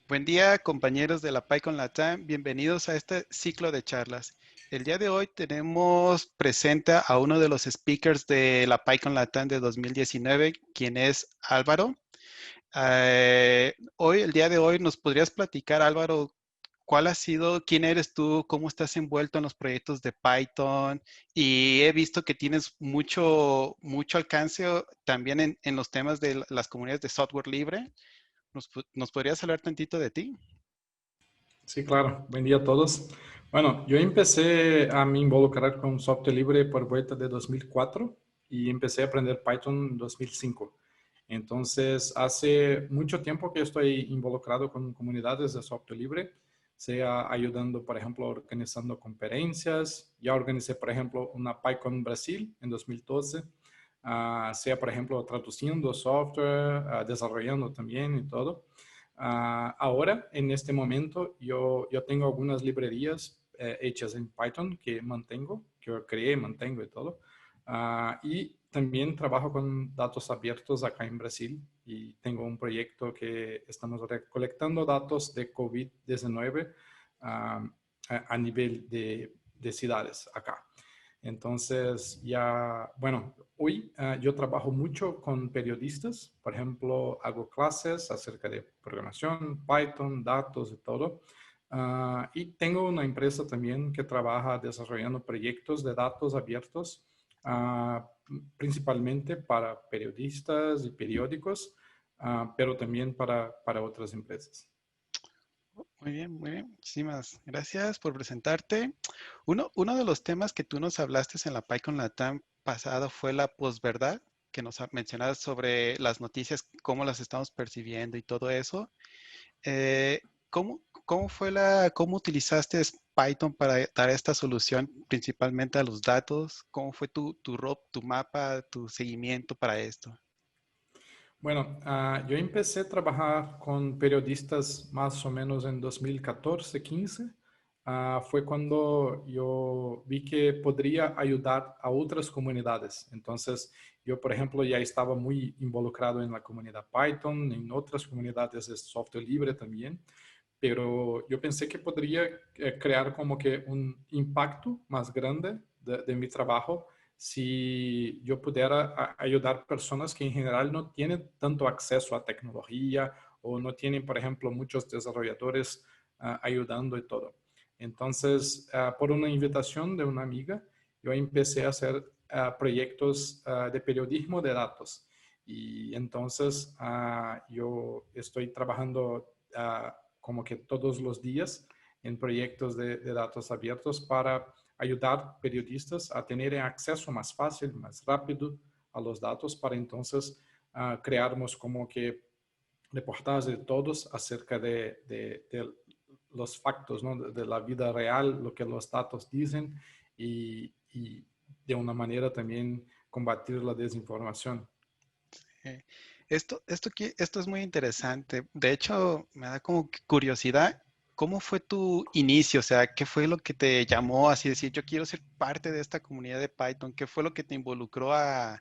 Buen día, compañeros de la PyCon Latam. Bienvenidos a este ciclo de charlas. El día de hoy tenemos presente a uno de los speakers de la PyCon Latam de 2019, quien es Álvaro. El día de hoy, ¿nos podrías platicar, Álvaro, cuál ha sido, quién eres tú, cómo estás envuelto en los proyectos de Python? Y he visto que tienes mucho alcance también en los temas de las comunidades de software libre. ¿Nos podrías hablar tantito de ti? Sí, claro. Buen día a todos. Bueno, yo empecé a me involucrar con software libre por vuelta de 2004 y empecé a aprender Python en 2005. Entonces, hace mucho tiempo que estoy involucrado con comunidades de software libre, sea ayudando, por ejemplo, organizando conferencias. Ya organicé, por ejemplo, una PyCon Brasil en 2012. Sea, por ejemplo, traduciendo software, desarrollando también y todo. Ahora, en este momento, yo tengo algunas librerías hechas en Python que mantengo, que yo creé, mantengo y todo. Y también trabajo con datos abiertos acá en Brasil y tengo un proyecto que estamos recolectando datos de COVID-19 a nivel de ciudades acá. Entonces, ya, bueno, hoy yo trabajo mucho con periodistas. Por ejemplo, hago clases acerca de programación, Python, datos y todo. Y tengo una empresa también que trabaja desarrollando proyectos de datos abiertos, ah, principalmente para periodistas y periódicos, pero también para otras empresas. Muy bien, muy bien. Muchísimas gracias por presentarte. Uno de los temas que tú nos hablaste en la PyCon Latam pasado fue la posverdad, que nos mencionabas sobre las noticias, cómo las estamos percibiendo y todo eso. ¿Cómo utilizaste Python para dar esta solución principalmente a los datos? ¿Cómo fue tu mapa, tu seguimiento para esto? Bueno, yo empecé a trabajar con periodistas más o menos en 2014, 15. Fue cuando yo vi que podría ayudar a otras comunidades. Entonces, yo, por ejemplo, ya estaba muy involucrado en la comunidad Python, en otras comunidades de software libre también, pero yo pensé que podría crear como que un impacto más grande de mi trabajo si yo pudiera ayudar personas que en general no tienen tanto acceso a tecnología o no tienen, por ejemplo, muchos desarrolladores ayudando y todo. Entonces, por una invitación de una amiga, yo empecé a hacer proyectos de periodismo de datos. Y entonces yo estoy trabajando como que todos los días en proyectos de datos abiertos para ayudar periodistas a tener acceso más fácil, más rápido a los datos para entonces crearmos como que reportajes de todos acerca de los factos, ¿no? De la vida real, lo que los datos dicen y de una manera también combatir la desinformación. Eh, esto es muy interesante. De hecho, me da como que curiosidad, ¿cómo fue tu inicio? O sea, ¿qué fue lo que te llamó así decir, yo quiero ser parte de esta comunidad de Python? ¿Qué fue lo que te involucró a,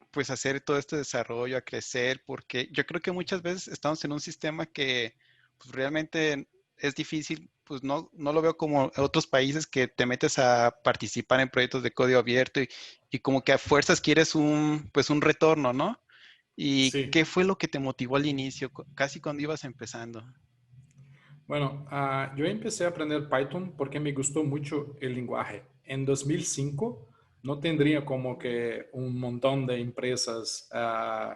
pues, hacer todo este desarrollo, a crecer? Porque yo creo que muchas veces estamos en un sistema que pues, realmente es difícil, pues no lo veo como otros países que te metes a participar en proyectos de código abierto y como que a fuerzas quieres pues un retorno, ¿no? ¿Y Sí, qué fue lo que te motivó al inicio, casi cuando ibas empezando? bueno, yo empecé a aprender Python porque me gustó mucho el lenguaje. En 2005 no tendría como que un montón de empresas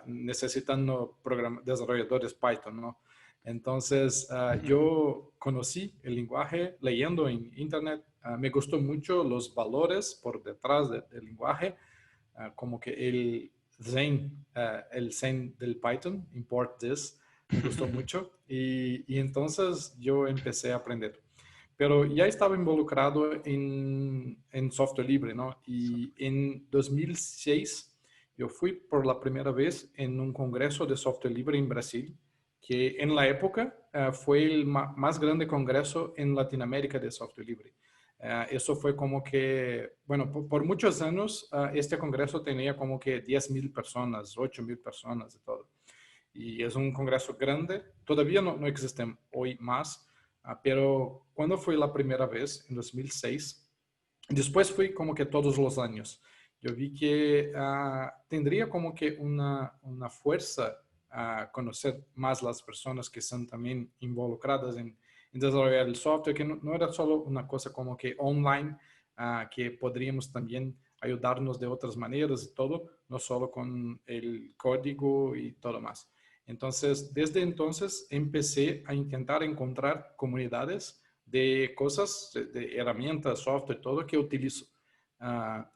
necesitando desarrolladores Python, ¿no? Entonces, Ujú. yo conocí el lenguaje leyendo en Internet. Me gustó mucho los valores por detrás del lenguaje, como que el Zen del Python, import this, me gustó mucho y entonces yo empecé a aprender. Pero ya estaba involucrado en software libre, ¿no? Y en 2006 yo fui por la primera vez en un congreso de software libre en Brasil, que en la época fue el más grande congreso en Latinoamérica de software libre. Eso fue como que, bueno, por muchos años este congreso tenía como que 10,000 personas, 8,000 personas y todo. y es un congreso grande. Todavía no existen hoy más, pero cuando fue la primera vez, en 2006, después fui como que todos los años. Yo vi que tendría como que una fuerza a conocer más las personas que están también involucradas en desarrollar el software, que no era solo una cosa como que online, que podríamos también ayudarnos de otras maneras y todo, no solo con el código y todo más. Entonces, desde entonces empecé a intentar encontrar comunidades de cosas, de herramientas, software, todo que utilizo.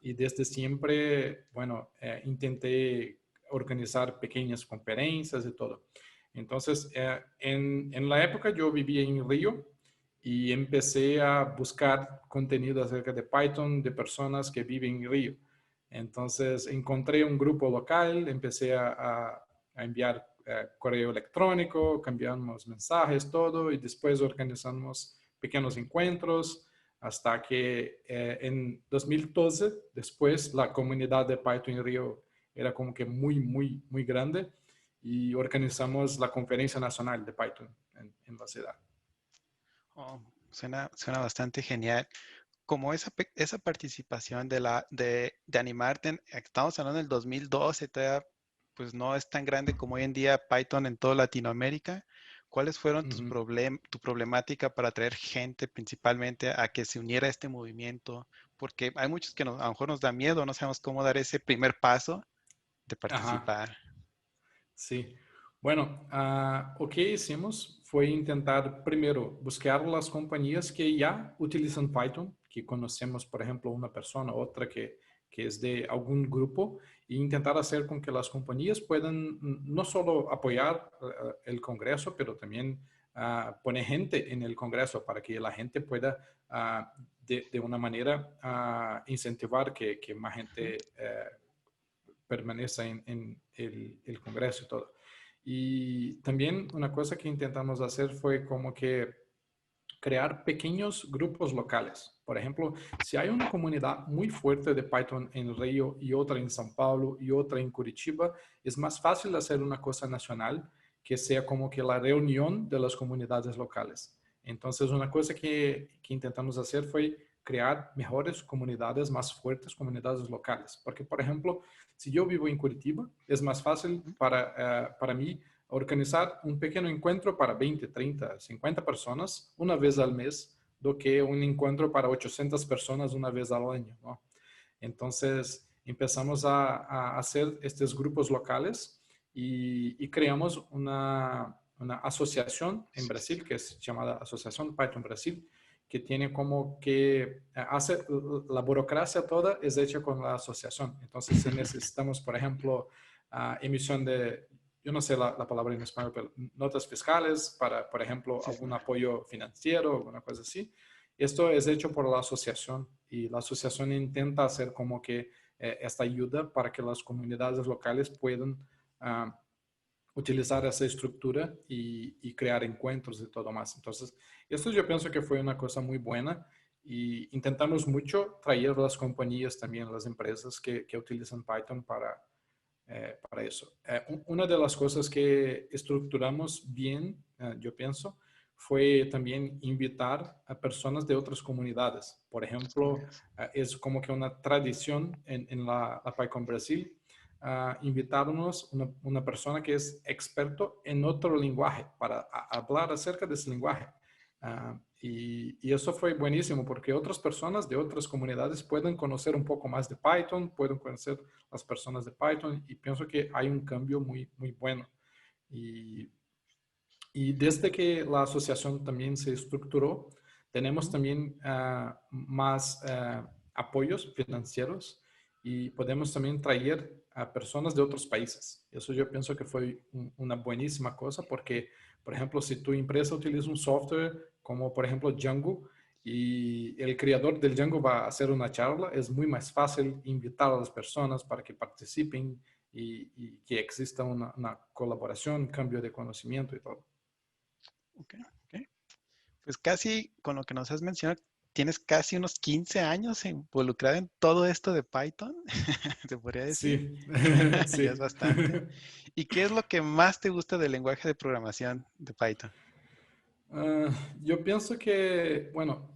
Y desde siempre, bueno, intenté organizar pequeñas conferencias y todo. Entonces, en la época yo vivía en Río y empecé a buscar contenido acerca de Python de personas que viven en Río. Entonces, encontré un grupo local, empecé a enviar correo electrónico, cambiamos mensajes, todo, y después organizamos pequeños encuentros hasta que en 2012, después, la comunidad de Python en Río era como que muy grande y organizamos la conferencia nacional de Python en la ciudad. Oh, suena bastante genial. Como esa participación de animarte, estamos hablando del 2012, todavía pues no es tan grande como hoy en día Python en toda Latinoamérica. ¿Cuáles fueron Ujú. tu problemática para atraer gente principalmente a que se uniera a este movimiento? Porque hay muchos que a lo mejor nos da miedo, no sabemos cómo dar ese primer paso de Ajá. participar. Sí. Bueno, o que hicimos fue intentar primero buscar las compañías que ya utilizan Python, que conocemos, por ejemplo, una persona, otra que es de algún grupo, e intentar hacer con que las compañías puedan no solo apoyar el Congreso, pero también poner gente en el Congreso para que la gente pueda de una manera incentivar que más Ujú. gente permanece en el Congreso y todo. Y también una cosa que intentamos hacer fue como que crear pequeños grupos locales. Por ejemplo, si hay una comunidad muy fuerte de Python en Río y otra en São Paulo y otra en Curitiba, es más fácil hacer una cosa nacional que sea como que la reunión de las comunidades locales. Entonces, una cosa que intentamos hacer fue crear mejores comunidades, más fuertes comunidades locales. Porque, por ejemplo, si yo vivo en Curitiba, es más fácil para mí organizar un pequeño encuentro para 20, 30, 50 personas una vez al mes do que un encuentro para 800 personas una vez al año, ¿no? Entonces empezamos a hacer estos grupos locales y creamos una asociación en Sí, sí. Brasil que es llamada Asociación Python Brasil, que tiene como que hace la burocracia toda es hecha con la asociación. Entonces, si necesitamos, por ejemplo, emisión de, yo no sé la palabra en español, pero notas fiscales para, por ejemplo, Sí, sí. algún apoyo financiero, alguna cosa así. Esto es hecho por la asociación y la asociación intenta hacer como que esta ayuda para que las comunidades locales puedan uh, utilizar esa estructura y crear encuentros y todo más. Entonces, esto yo pienso que fue una cosa muy buena y intentamos mucho traer las compañías también, las empresas que utilizan Python para eso. Una de las cosas que estructuramos bien, yo pienso, fue también invitar a personas de otras comunidades. Por Otras ejemplo, comunidades. es como que una tradición en la PyCon Brasil, invitarnos una persona que es experto en otro lenguaje para hablar acerca de ese lenguaje. Y eso fue buenísimo porque otras personas de otras comunidades pueden conocer un poco más de Python, pueden conocer las personas de Python y pienso que hay un cambio muy bueno. Y, y desde que la asociación también se estructuró, tenemos Ujú. también más apoyos financieros y podemos también traer a personas de otros países. Eso yo pienso que fue una buenísima cosa porque, por ejemplo, si tu empresa utiliza un software como, por ejemplo, Django, y el creador del Django va a hacer una charla, es muy más fácil invitar a las personas para que participen y que exista una colaboración, cambio de conocimiento y todo. Ok, ok. Pues casi con lo que nos has mencionado, tienes casi unos 15 años involucrado en todo esto de Python, se podría decir. Sí, Ya es sí. bastante. ¿Y qué es lo que más te gusta del lenguaje de programación de Python? Ah, yo pienso que, bueno,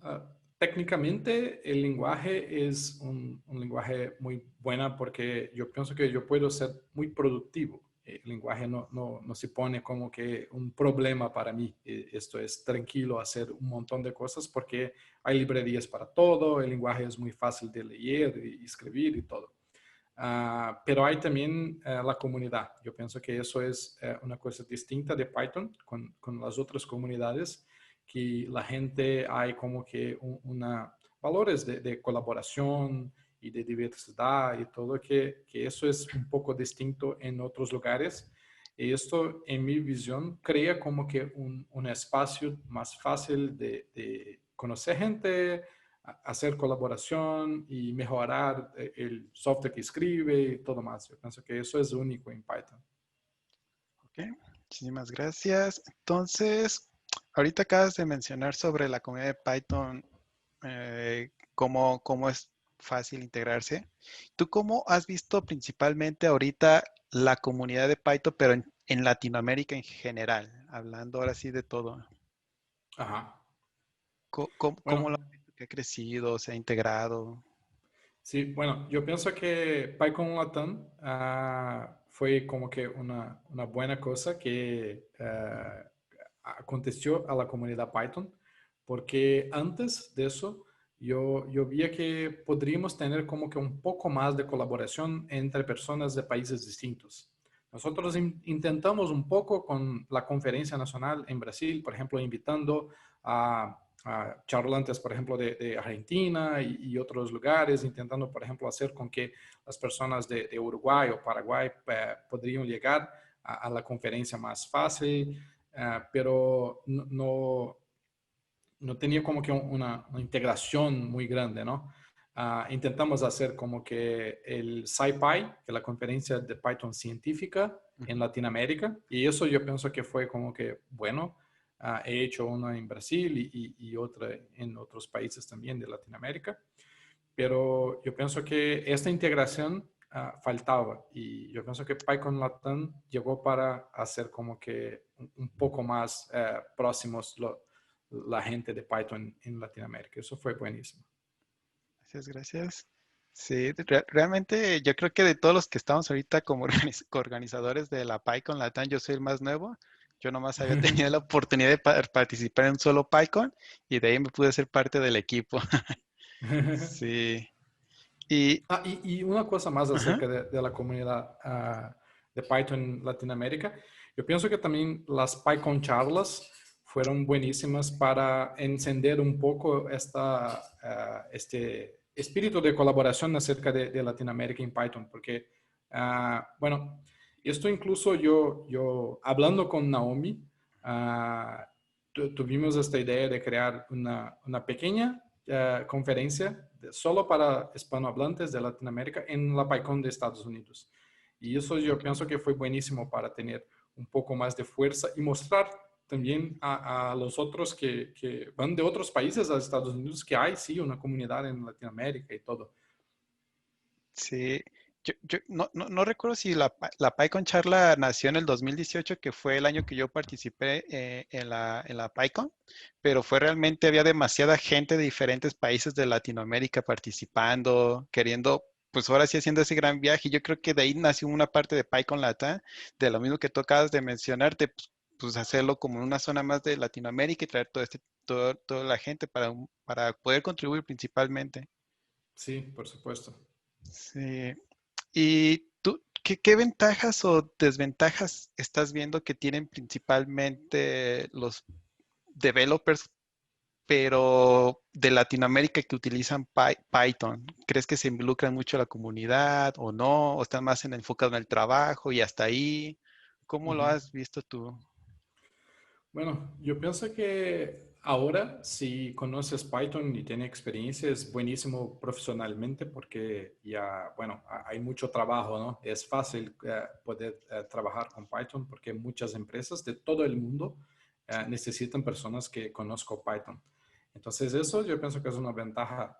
técnicamente el lenguaje es un lenguaje muy bueno porque yo pienso que yo puedo ser muy productivo. El lenguaje no se pone como que un problema para mí. Esto es tranquilo hacer un montón de cosas porque hay librerías para todo, el lenguaje es muy fácil de leer y escribir y todo. Pero hay también la comunidad. Yo pienso que eso es una cosa distinta de Python con las otras comunidades, que la gente hay como que una valores de colaboración y de diversidad y todo, que eso es un poco distinto en otros lugares. Y esto, en mi visión, crea como que un espacio más fácil de conocer gente, hacer colaboración y mejorar el software que escribe y todo más. Yo pienso que eso es único en Python. Ok, muchísimas gracias. Entonces, ahorita acabas de mencionar sobre la comunidad de Python, cómo es fácil integrarse. ¿Tú cómo has visto principalmente ahorita la comunidad de Python, pero en Latinoamérica en general? Hablando ahora sí de todo. Ajá. ¿Cómo lo Bueno, has visto que ha crecido, se ha integrado? sí, bueno, yo pienso que PyCon Latam fue como que una buena cosa que aconteció a la comunidad Python, porque antes de eso yo veía que podríamos tener como que un poco más de colaboración entre personas de países distintos. Nosotros intentamos un poco con la conferencia nacional en Brasil, por ejemplo, invitando a charlantes, por ejemplo, de Argentina y otros lugares, intentando, por ejemplo, hacer con que las personas de Uruguay o Paraguay podrían llegar a la conferencia más fácil, pero no tenía como que una integración muy grande, ¿no? Intentamos hacer como que el SciPy, que es la conferencia de Python científica en Ujú. Latinoamérica, y eso yo pienso que fue como que, bueno, he hecho una en Brasil y otra en otros países también de Latinoamérica, pero yo pienso que esta integración faltaba y yo pienso que PyCon Latam llegó para hacer como que un poco más próximos la gente de Python en Latinoamérica. Eso fue buenísimo. Gracias, gracias. Sí, realmente yo creo que de todos los que estamos ahorita como organizadores de la PyCon Latam, yo soy el más nuevo. Yo nomás había tenido la oportunidad de participar en un solo PyCon y de ahí me pude ser parte del equipo. Sí. Y, Y una cosa más ajá, acerca de la comunidad de Python en Latinoamérica. Yo pienso que también las PyCon charlas fueron buenísimas para encender un poco este espíritu de colaboración acerca de Latinoamérica en Python, porque, bueno, esto incluso yo hablando con Naomi, ah, tuvimos esta idea de crear una pequeña conferencia solo para hispanohablantes de Latinoamérica en la PyCon de Estados Unidos. Y eso yo ok. pienso que fue buenísimo para tener un poco más de fuerza y mostrar también a los otros que van de otros países a Estados Unidos que hay, sí, una comunidad en Latinoamérica y todo. Sí, yo no recuerdo si la PyCon charla nació en el 2018, que fue el año que yo participé en la PyCon, pero fue realmente, había demasiada gente de diferentes países de Latinoamérica participando, queriendo, pues ahora sí haciendo ese gran viaje. Y yo creo que de ahí nació una parte de PyCon Latam, de lo mismo que tú acabas de mencionarte, pues hacerlo como en una zona más de Latinoamérica y traer toda la gente para poder contribuir principalmente. Sí, por supuesto. Sí. ¿Y tú, qué ventajas o desventajas estás viendo que tienen principalmente los developers, pero de Latinoamérica que utilizan Python? ¿Crees que se involucran mucho la comunidad o no? ¿O están más enfocados en el trabajo y hasta ahí? ¿Cómo lo Ujú. has visto tú? Bueno, yo pienso que ahora si conoces Python y tienes experiencia es buenísimo profesionalmente porque ya, bueno, hay mucho trabajo, ¿no? Es fácil poder trabajar con Python porque muchas empresas de todo el mundo necesitan personas que conozcan Python. Entonces eso yo pienso que es una ventaja.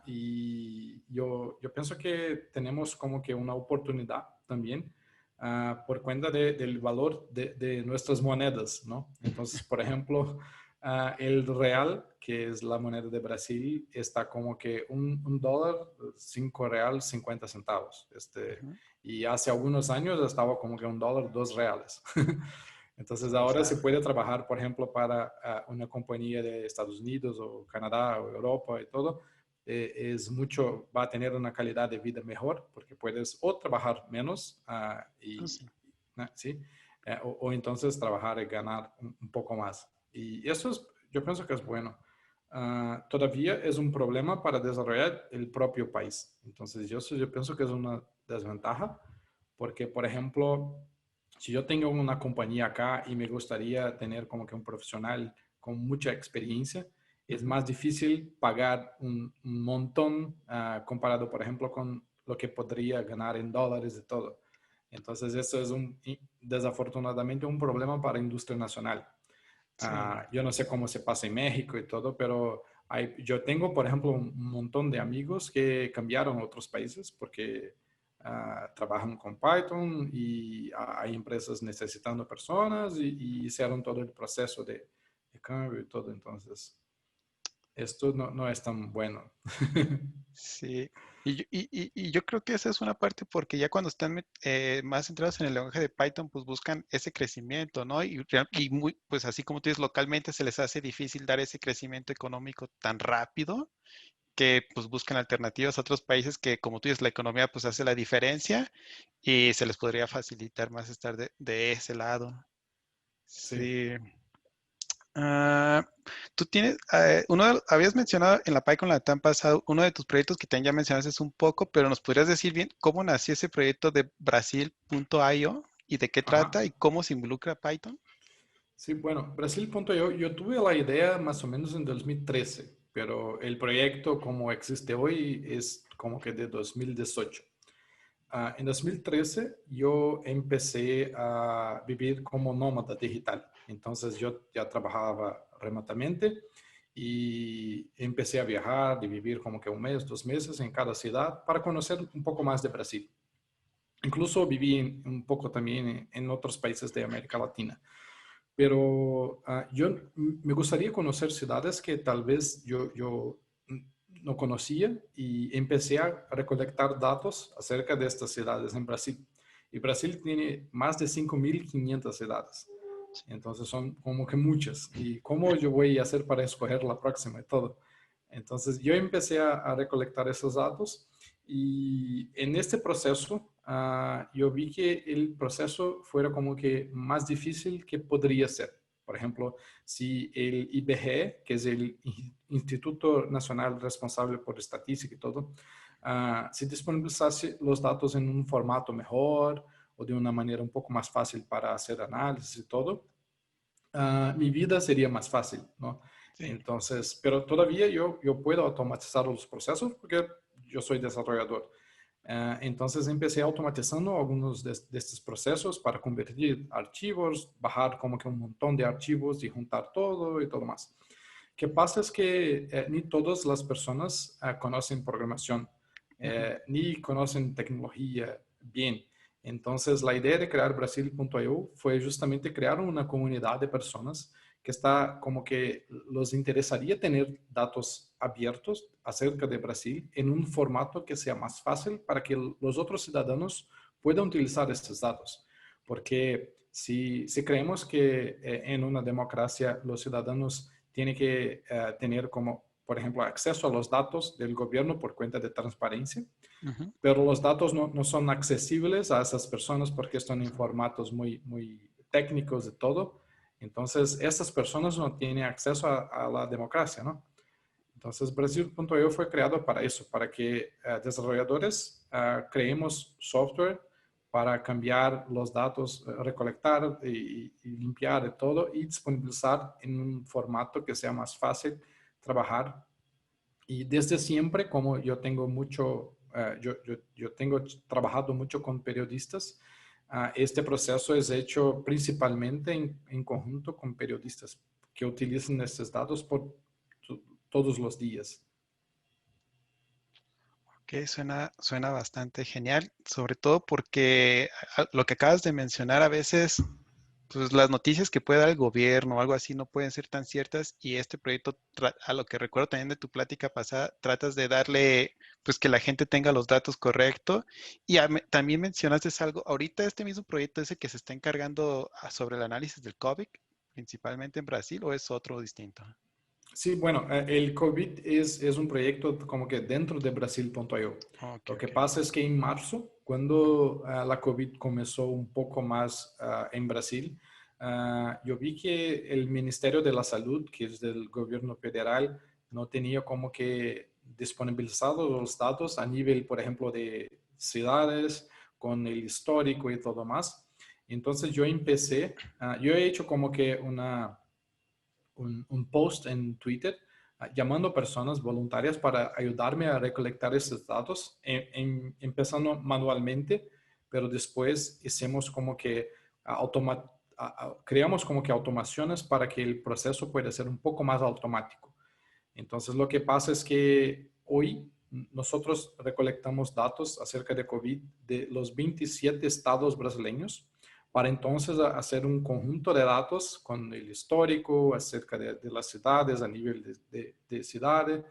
Y yo pienso que tenemos como que una oportunidad también por cuenta del valor de nuestras monedas, ¿no? Entonces, por ejemplo, el real, que es la moneda de Brasil, está como que un dólar, 5 real 50 centavos. Ujú. Y hace algunos años estaba como que un dólar 2 reales. Entonces O ahora se sea, puede trabajar, por ejemplo, para una compañía de Estados Unidos o Canadá o Europa y todo. Es mucho, va a tener una calidad de vida mejor porque puedes o trabajar menos pues sí. ¿sí? O entonces trabajar y ganar un poco más. Y eso es, yo pienso que es bueno. Todavía es un problema para desarrollar el propio país. Entonces yo pienso que es una desventaja porque, por ejemplo, si yo tengo una compañía acá y me gustaría tener como que un profesional con mucha experiencia, es Ujú. más difícil pagar un montón comparado, por ejemplo, con lo que podría ganar en dólares y todo. Entonces, eso es desafortunadamente un problema para la industria nacional. Sí. Yo no sé cómo se pasa en México y todo, pero yo tengo, por ejemplo, un montón de amigos que cambiaron a otros países porque trabajan con Python y hay empresas necesitando personas y hicieron todo el proceso de cambio y todo. Entonces, esto no es tan bueno. Sí, y yo creo que esa es una parte porque ya cuando están más centrados en el lenguaje de Python, pues buscan ese crecimiento, ¿no? Y muy, pues así como tú dices, localmente se les hace difícil dar ese crecimiento económico tan rápido que pues buscan alternativas a otros países que, como tú dices, la economía pues hace la diferencia y se les podría facilitar más estar de ese lado. Sí. Sí. Ah, tú tienes, habías mencionado en la PyCon Latam pasado, uno de tus proyectos que también ya mencionaste es un poco, pero ¿nos podrías decir bien cómo nació ese proyecto de Brasil.io y de qué trata Ajá. y cómo se involucra Python? Sí, bueno, Brasil.io, yo tuve la idea más o menos en 2013, pero el proyecto como existe hoy es como que de 2018. En 2013 yo empecé a vivir como nómada digital. Entonces yo ya trabajaba remotamente y empecé a viajar y vivir como que un mes, 2 meses en cada ciudad para conocer un poco más de Brasil. Incluso viví un poco también en otros países de América Latina. Pero yo me gustaría conocer ciudades que tal vez yo no conocía y empecé a recolectar datos acerca de estas ciudades en Brasil. Y Brasil tiene más de 5.500 ciudades. Entonces son como que muchas. ¿Y cómo yo voy a hacer para escoger la próxima y todo? Entonces yo empecé a recolectar esos datos y en este proceso yo vi que el proceso fuera como que más difícil que podría ser. Por ejemplo, si el IBGE, que es el Instituto Nacional Responsable por Estadística y todo, si disponibilizase los datos en un formato mejor o de una manera un poco más fácil para hacer análisis y todo, mi vida sería más fácil, ¿no? Sí. Entonces, pero todavía yo puedo automatizar los procesos porque yo soy desarrollador. Entonces empecé automatizando algunos de estos procesos para convertir archivos, bajar como que un montón de archivos y juntar todo y todo más. ¿Qué pasa? Es que ni todas las personas conocen programación, Ujú. ni conocen tecnología bien. Entonces, la idea de crear Brasil.io fue justamente crear una comunidad de personas que está como que los interesaría tener datos abiertos acerca de Brasil en un formato que sea más fácil para que los otros ciudadanos puedan utilizar estos datos. Porque si creemos que en una democracia los ciudadanos tienen que tener como, por ejemplo, acceso a los datos del gobierno por cuenta de transparencia, Ujú. pero los datos no son accesibles a esas personas porque están en formatos muy técnicos de todo. Entonces, esas personas no tienen acceso a la democracia, ¿no? Entonces, Brasil.io fue creado para eso, para que desarrolladores creemos software para cambiar los datos, recolectar y limpiar de todo y disponibilizar en un formato que sea más fácil trabajar. Y desde siempre, como yo tengo mucho, yo tengo trabajado mucho con periodistas, este proceso es hecho principalmente en conjunto con periodistas que utilizan estos datos por todos los días. Ok, suena bastante genial, sobre todo porque lo que acabas de mencionar a veces, pues las noticias que puede dar el gobierno o algo así no pueden ser tan ciertas y este proyecto, a lo que recuerdo también de tu plática pasada, tratas de darle, pues que la gente tenga los datos correctos y también mencionaste algo, ahorita este mismo proyecto es el que se está encargando sobre el análisis del COVID, principalmente en Brasil, ¿o es otro distinto? Sí, bueno, el COVID es un proyecto como que dentro de Brasil.io. Ok, Lo que ok. pasa es que en marzo, cuando la COVID comenzó un poco más en Brasil, yo vi que el Ministerio de la Salud, que es del gobierno federal, no tenía como que disponibilizados los datos a nivel, por ejemplo, de ciudades, con el histórico y todo más. Entonces yo empecé, yo he hecho como que un post en Twitter llamando a personas voluntarias para ayudarme a recolectar estos datos, empezando manualmente, pero después hicimos como que creamos como que automaciones para que el proceso pueda ser un poco más automático. Entonces, lo que pasa es que hoy nosotros recolectamos datos acerca de COVID de los 27 estados brasileños para entonces hacer un conjunto de datos con el histórico acerca de las ciudades a nivel de ciudades.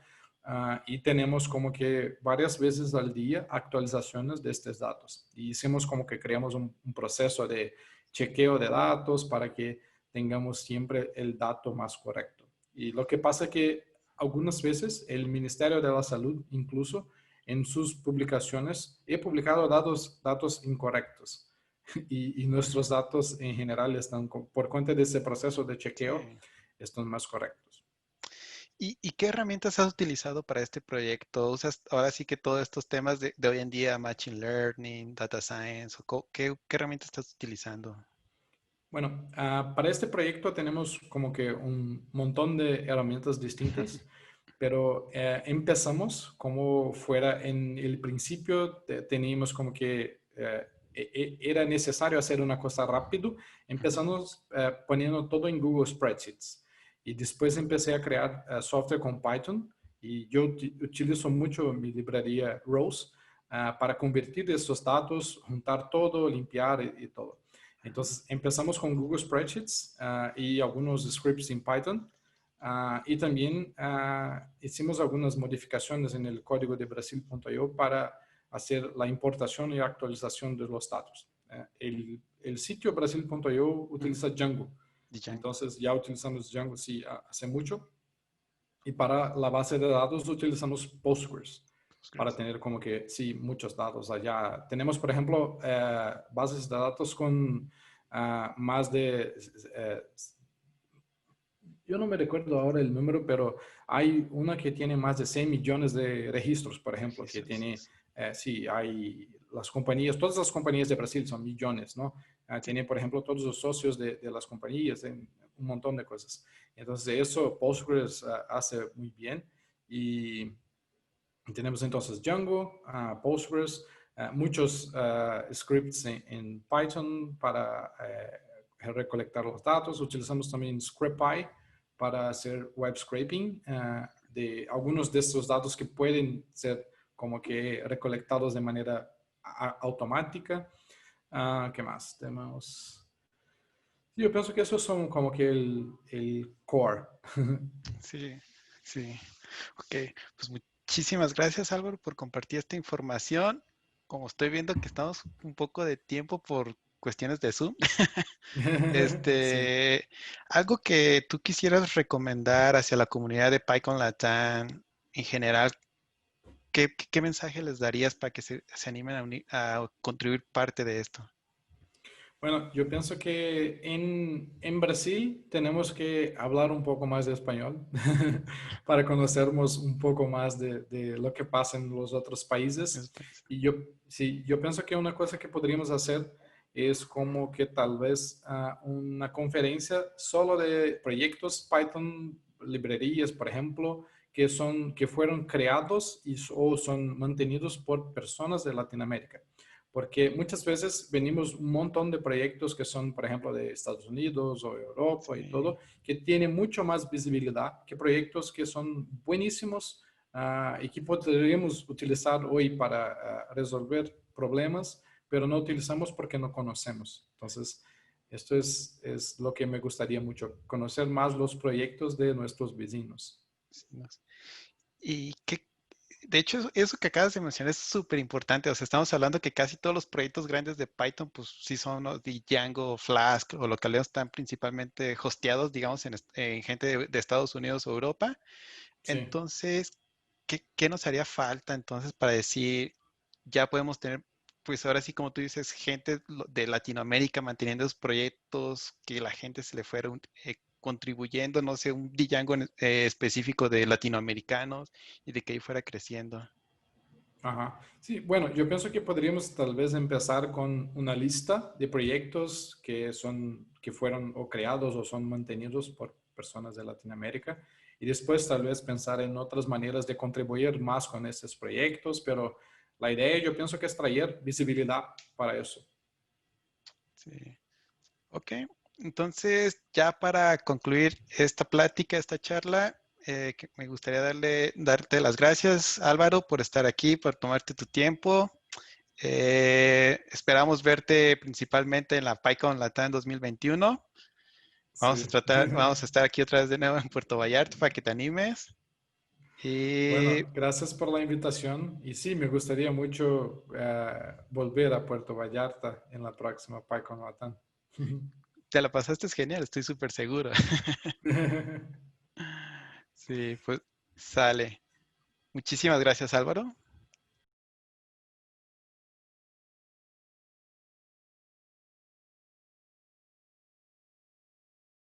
Y tenemos como que varias veces al día actualizaciones de estos datos. Y hicimos como que creamos un proceso de chequeo de datos para que tengamos siempre el dato más correcto. Y lo que pasa es que algunas veces el Ministerio de la Salud, incluso en sus publicaciones, he publicado datos incorrectos. Y nuestros datos en general están, por cuenta de ese proceso de chequeo, Sí. están más correctos. ¿Y qué herramientas has utilizado para este proyecto? ¿Usas ahora sí que todos estos temas de hoy en día, Machine Learning, Data Science, o qué herramientas estás utilizando? Bueno, para este proyecto tenemos como que un montón de herramientas distintas, pero empezamos como fuera en el principio, teníamos como que era necesario hacer una cosa rápido, empezamos poniendo todo en Google Spreadsheets y después empecé a crear software con Python y yo utilizo mucho mi librería Rose para convertir esos datos, juntar todo, limpiar y todo. Entonces empezamos con Google Spreadsheets y algunos scripts en Python. Y también hicimos algunas modificaciones en el código de Brasil.io para hacer la importación y actualización de los datos. El sitio Brasil.io utiliza Django. Django. Entonces ya utilizamos Django sí, hace mucho. Y para la base de datos utilizamos Postgres para Postgres. tener como que, sí, muchos datos allá. Tenemos, por ejemplo, bases de datos con más de, eh, yo no me recuerdo ahora el número, pero hay una que tiene más de 100 millones de registros, por ejemplo, que tiene, Registros. sí, hay las compañías, todas las compañías de Brasil son millones, ¿no? Sí. Tiene, por ejemplo, todos los socios de las compañías, un montón de cosas. Entonces, eso Postgres hace muy bien. Y tenemos entonces Django, Postgres, muchos scripts en Python para recolectar los datos. Utilizamos también ScriptPy para hacer web scraping de algunos de estos datos que pueden ser como que recolectados de manera automática. ¿Qué más? Tenemos... Yo pienso que esos son como que el core. Sí, sí. Ok, pues muchísimas gracias Álvaro por compartir esta información. Como estoy viendo que estamos un poco de tiempo por cuestiones de Zoom, Sí. algo que tú quisieras recomendar hacia la comunidad de PyCon Latam en general, ¿qué mensaje les darías para que se animen a contribuir parte de esto? Bueno, yo pienso que en Brasil tenemos que hablar un poco más de español para conocernos un poco más de lo que pasa en los otros países. Después. Y yo, sí, yo pienso que una cosa que podríamos hacer es como que tal vez una conferencia solo de proyectos Python, librerías, por ejemplo, que fueron creados o son mantenidos por personas de Latinoamérica. porque muchas veces venimos un montón de proyectos que son, por ejemplo, de Estados Unidos o Europa y Sí, todo, que tienen mucho más visibilidad que proyectos que son buenísimos y que podríamos utilizar hoy para resolver problemas, pero no utilizamos porque no conocemos. Entonces, esto es lo que me gustaría mucho, conocer más los proyectos de nuestros vecinos. sí, y que, de hecho, eso que acabas de mencionar es súper importante. O sea, estamos hablando que casi todos los proyectos grandes de Python, pues sí son, ¿no?, de Django, Flask o lo que leo, están principalmente hosteados, digamos, en gente de Estados Unidos o Europa. Sí. Entonces, ¿qué nos haría falta entonces para decir, ya podemos tener, pues ahora sí, como tú dices, gente de Latinoamérica manteniendo esos proyectos, que la gente se le fuera contribuyendo, no sé, un Django específico de latinoamericanos y de que ahí fuera creciendo? Ajá. Sí, bueno, yo pienso que podríamos tal vez empezar con una lista de proyectos que son, que fueron o creados o son mantenidos por personas de Latinoamérica y después tal vez pensar en otras maneras de contribuir más con estos proyectos, pero la idea yo pienso que es traer visibilidad para eso. Sí. Ok, entonces ya para concluir esta plática, esta charla, me gustaría darte las gracias, Álvaro, por estar aquí, por tomarte tu tiempo. Esperamos verte principalmente en la PyCon Latam 2021. Sí. Vamos a estar aquí otra vez de nuevo en Puerto Vallarta para que te animes. Y Bueno, gracias por la invitación y sí, me gustaría mucho volver a Puerto Vallarta en la próxima PyCon Latam. te la pasaste genial, estoy súper seguro. Sí, pues sale. Muchísimas gracias, Álvaro.